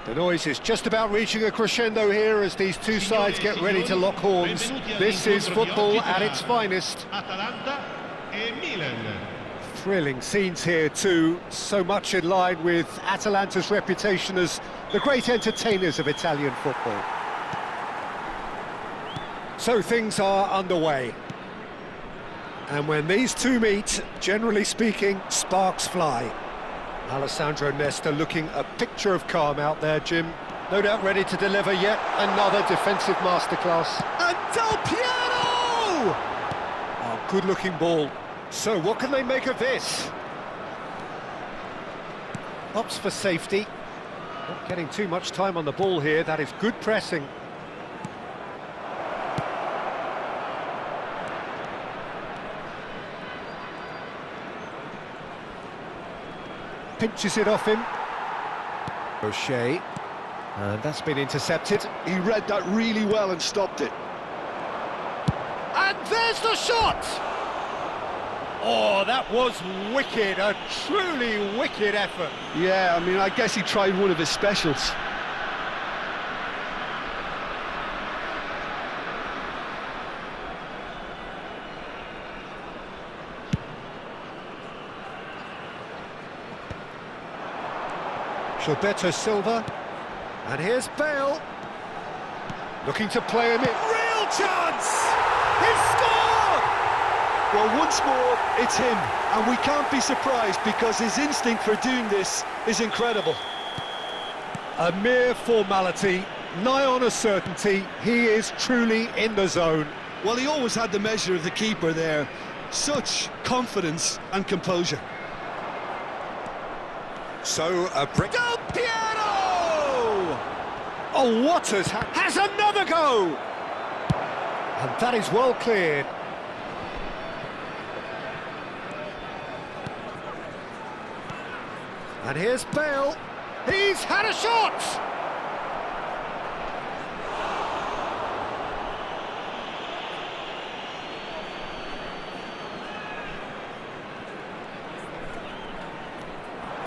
The noise is just about reaching a crescendo here as these two sides get ready to lock horns. This is football at its finest. Thrilling scenes here too, so much in line with Atalanta's reputation as the great entertainers of Italian football. So things are underway. And when these two meet, generally speaking, sparks fly. Alessandro Nesta looking a picture of calm out there, Jim. No doubt ready to deliver yet another defensive masterclass. And Del Piero! Oh, good-looking ball. So what can they make of this? Opts for safety. Not getting too much time on the ball here. That is good pressing. Pinches it off him. O'Shea. And that's been intercepted. He read that really well and stopped it. And there's the shot! Oh, that was wicked, a truly wicked effort. Yeah, I mean, I guess he tried one of his specials. Gilberto Silva, and here's Bale, looking to play him in. Real chance! He's scored! Well, once more, it's him, and we can't be surprised because his instinct for doing this is incredible. A mere formality, nigh on a certainty, he is truly in the zone. Well, he always had the measure of the keeper there. Such confidence and composure. So, a break. Del Piero! Oh, Waters has another go! And that is well cleared. And here's Bale. He's had a shot!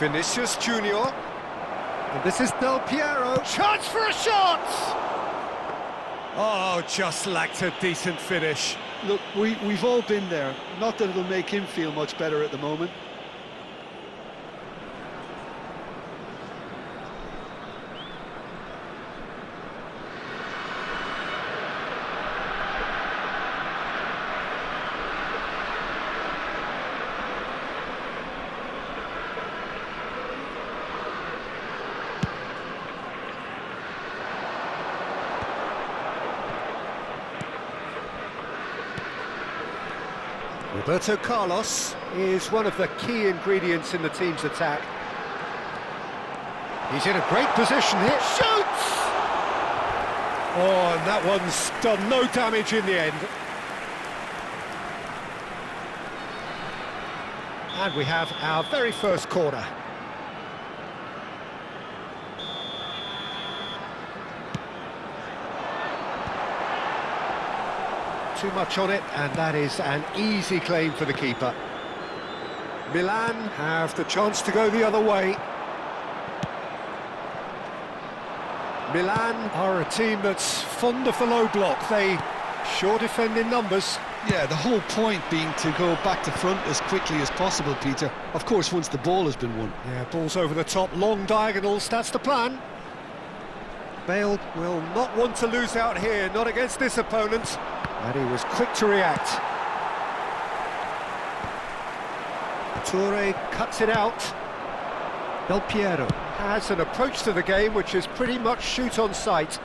Vinicius Junior. And this is Del Piero. Chance for a shot! Oh, just lacked a decent finish. Look, we've all been there. Not that it'll make him feel much better at the moment. Roberto Carlos is one of the key ingredients in the team's attack. He's in a great position here. Shoots! Oh, and that one's done no damage in the end. And we have our very first corner. Too much on it, and that is an easy claim for the keeper. Milan have the chance to go the other way. Milan are a team that's fond of the low block. They sure defend in numbers. Yeah, the whole point being to go back to front as quickly as possible, Peter. Of course, once the ball has been won. Yeah, balls over the top, long diagonals, that's the plan. Bale will not want to lose out here, not against this opponent. And he was quick to react. Toure cuts it out. Del Piero has an approach to the game which is pretty much shoot on sight.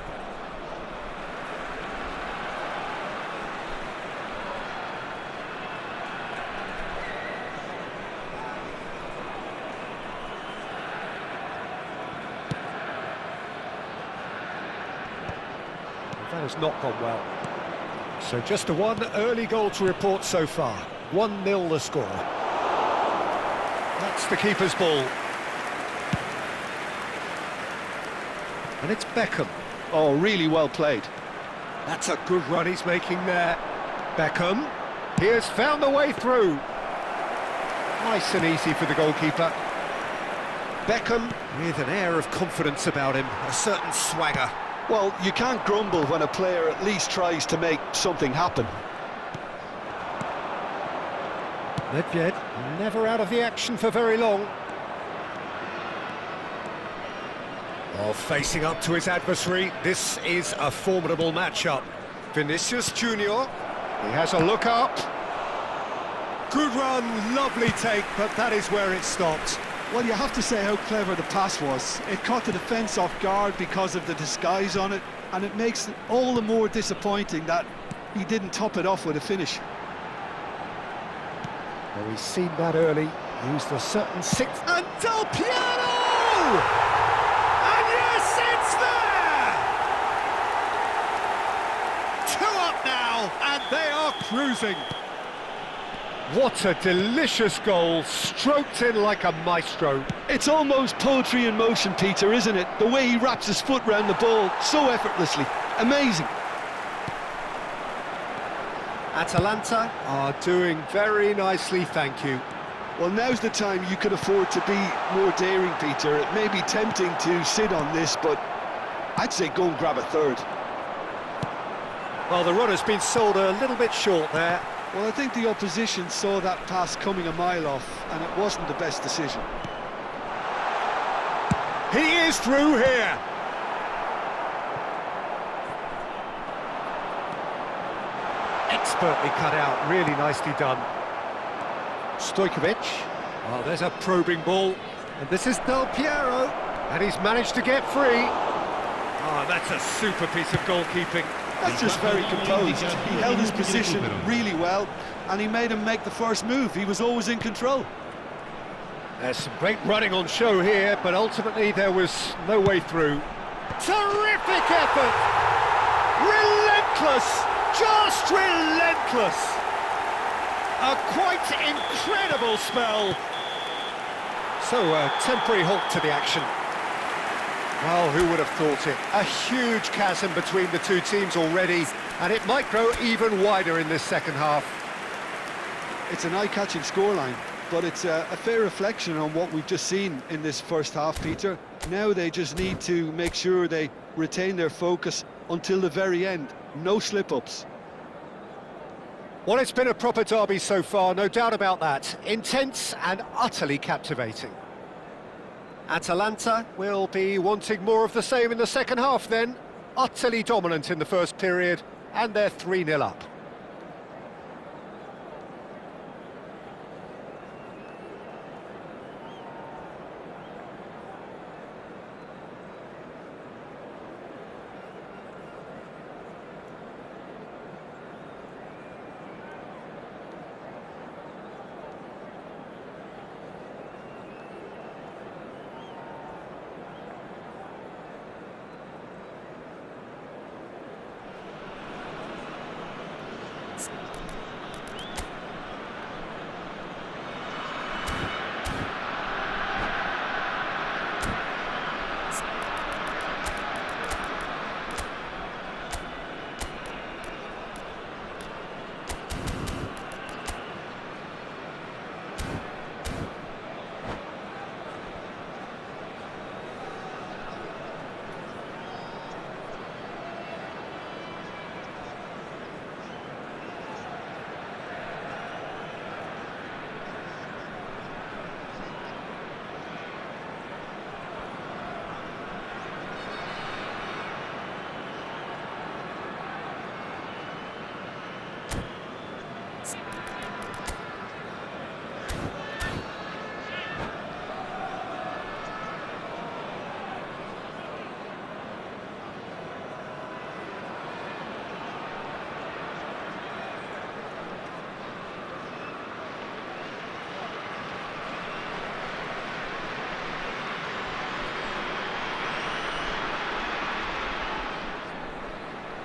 That has not gone well. So just a one early goal to report so far. 1-0 the score. That's the keeper's ball. And it's Beckham. Oh, really well played. That's a good run he's making there. Beckham, he has found the way through. Nice and easy for the goalkeeper. Beckham with an air of confidence about him, a certain swagger. Well, you can't grumble when a player at least tries to make something happen. Nedved never out of the action for very long. Oh, facing up to his adversary, this is a formidable matchup. Vinicius Junior, he has a look up. Good run, lovely take, but that is where it stopped. Well, you have to say how clever the pass was. It caught the defence off guard because of the disguise on it, and it makes it all the more disappointing that he didn't top it off with a finish. Well, we've seen that early. Used a certain sixth. And Del Piero! And yes, it's there! 2 up now, and they are cruising. What a delicious goal, stroked in like a maestro. It's almost poetry in motion, Peter, isn't it? The way he wraps his foot round the ball so effortlessly. Amazing. Atalanta are doing very nicely, thank you. Well, now's the time you could afford to be more daring, Peter. It may be tempting to sit on this, but I'd say go and grab a third. Well, the run has been sold a little bit short there. Well, I think the opposition saw that pass coming a mile off, and it wasn't the best decision. He is through here. Expertly cut out, really nicely done. Stojkovic. Oh, there's a probing ball. And this is Del Piero. And he's managed to get free. Oh, that's a super piece of goalkeeping. That's just very composed. He held his position really well, and he made him make the first move. He was always in control. There's some great running on show here, but ultimately there was no way through. Terrific effort! Relentless! Just relentless! A quite incredible spell. So a temporary halt to the action. Well, who would have thought it? A huge chasm between the two teams already, and it might grow even wider in this second half. It's an eye-catching scoreline. but it's a fair reflection on what we've just seen in this first half, Peter. Now they just need to make sure they retain their focus until the very end. No slip-ups. Well, it's been a proper derby so far, no doubt about that. Intense and utterly captivating. Atalanta will be wanting more of the same in the second half then. Utterly dominant in the first period, and they're 3-0 up.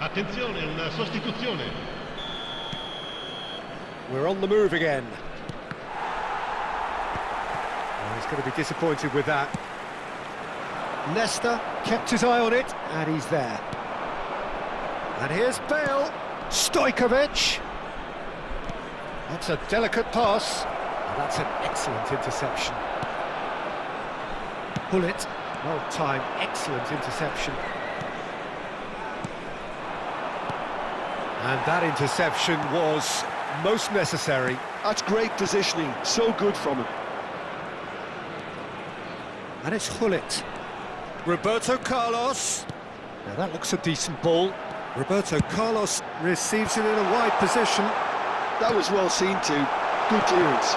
Attenzione, una sostituzione. We're on the move again. Oh, he's going to be disappointed with that. Nesta kept his eye on it, and he's there. And here's Bale. Stojkovic. That's a delicate pass. And that's an excellent interception. Bullet. Well timed, excellent interception. And that interception was most necessary. That's great positioning, so good from him. And it's Hullet. Roberto Carlos. Now that looks a decent ball. Roberto Carlos receives it in a wide position. That was well seen too. Good clearance.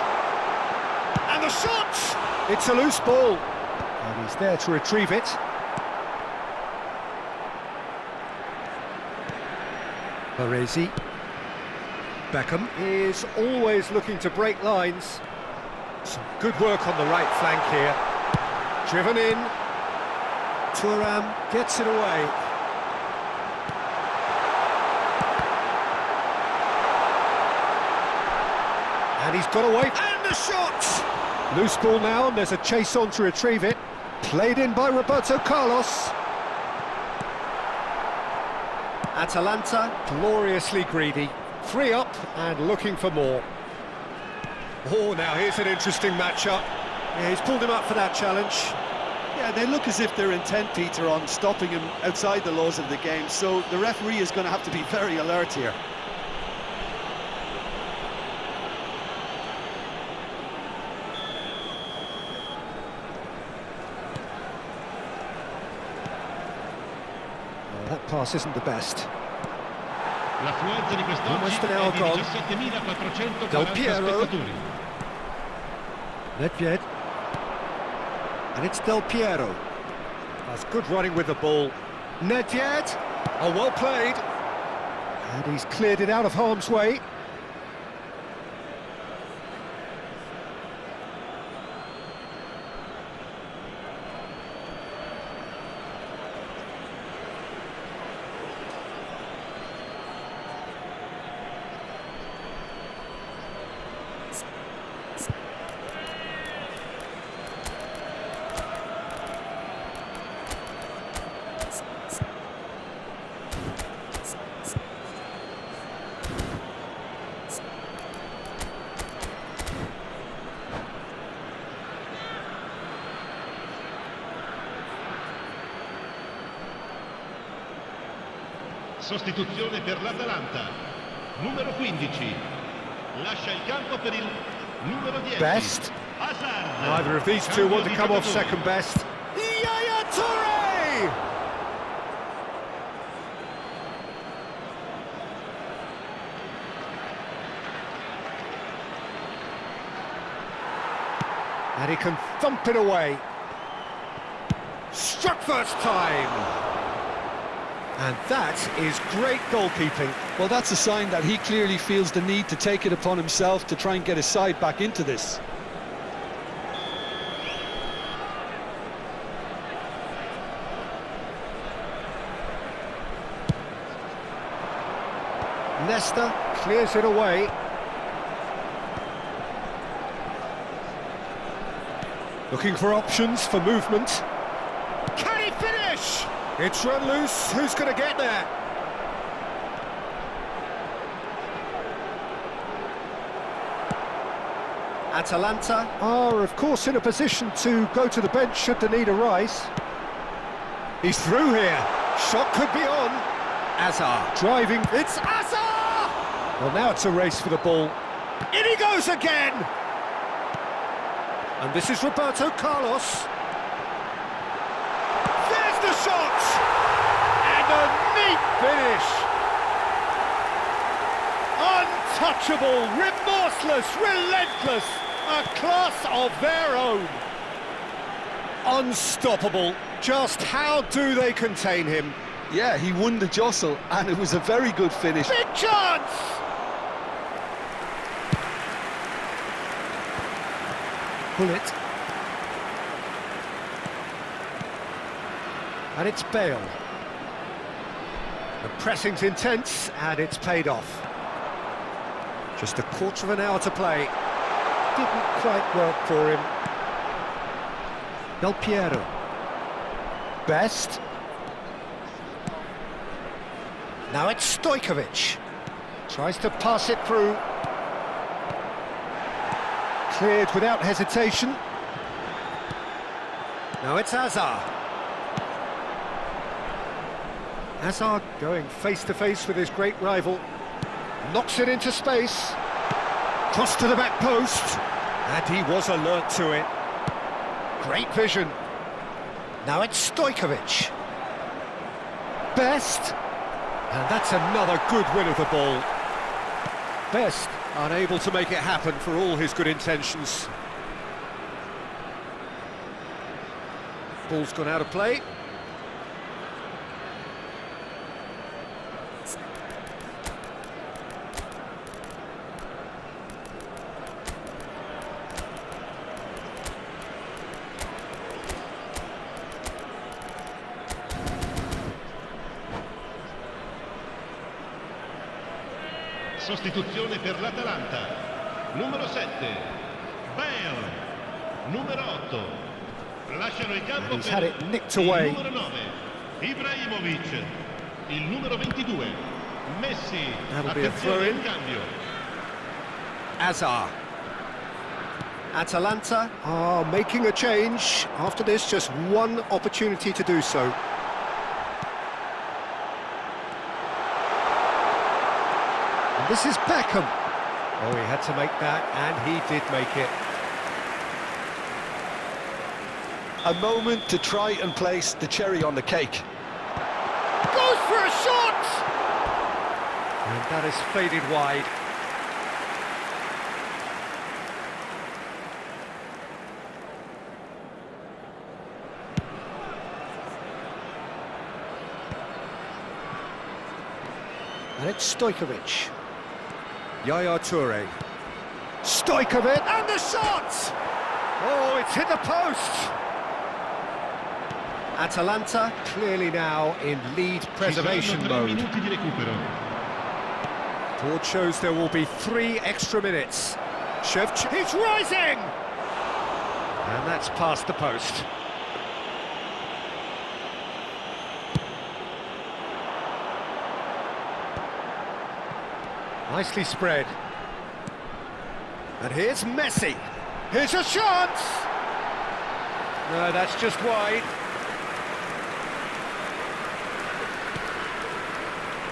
And the shot! It's a loose ball. And he's there to retrieve it. Baresi. Beckham is always looking to break lines. Some good work on the right flank here. Driven in. Thuram gets it away. And he's got away. And the shot! Loose ball now, and there's a chase on to retrieve it. Played in by Roberto Carlos. Atalanta, gloriously greedy. 3 up and looking for more. Oh, now here's an interesting matchup. Yeah, he's pulled him up for that challenge. Yeah, they look as if they're intent, Peter, on stopping him outside the laws of the game, so the referee is going to have to be very alert here. Well, that pass isn't the best. L'affluenza di Almost an quest'oggi hour è di gone. 17.440 Del Piero. spettatori. Nedved. And it's Del Piero. That's good running with the ball. Nedved. Oh, well played. And he's cleared it out of harm's way. Sostituzione per l'Atalanta. Numero 15. Lascia il campo per il numero 10. Best. Hazard. Neither of these two want to Cambio come di off giocatori. second best. Yaya Toure! And he can thump it away. Struck first time. And that is great goalkeeping. Well, that's a sign that he clearly feels the need to take it upon himself to try and get his side back into this. Nesta clears it away. Looking for options for movement. Can he finish? It's run loose. Who's going to get there? Atalanta are, of course, in a position to go to the bench should the need arise. He's through here. Shot could be on. Azar driving. It's Azar! Well, now it's a race for the ball. In he goes again! And this is Roberto Carlos. There's the shot! And a neat finish! Untouchable, remorseless, relentless, a class of their own. Unstoppable. Just how do they contain him? Yeah, he won the jostle, and it was a very good finish. Big chance! Bullet. And it's Bale. The pressing's intense, and it's paid off. Just a quarter of an hour to play. Didn't quite work for him. Del Piero. Best. Now it's Stojkovic. Tries to pass it through. Cleared without hesitation. Now it's Hazard. Hazard going face-to-face with his great rival. Knocks it into space. Cross to the back post. And he was alert to it. Great vision. Now it's Stojkovic. Best. And that's another good win of the ball. Best unable to make it happen for all his good intentions. Ball's gone out of play. Sostituzione per l'Atalanta. Numero 7. Bale. Numero 8. Lasciano il campo He's per had it nicked il away. numero 9. Ibrahimovic. Il numero 22. Messi. That'll be a Attenzione throw-in. al cambio. Azar. Atalanta are making a change. After this, just one opportunity to do so. And this is Beckham. Oh, he had to make that, and he did make it. A moment to try and place the cherry on the cake. Goes for a shot! And that is faded wide. And it's Stojkovic. Yaya Toure. Stojkovic, and the shot! Oh, it's hit the post! Atalanta clearly now in lead preservation Ci saranno 3 mode. minuti di recupero. Board shows there will be 3 extra minutes. He's rising! And that's past the post. Nicely spread. And here's Messi. Here's a chance! No, that's just wide.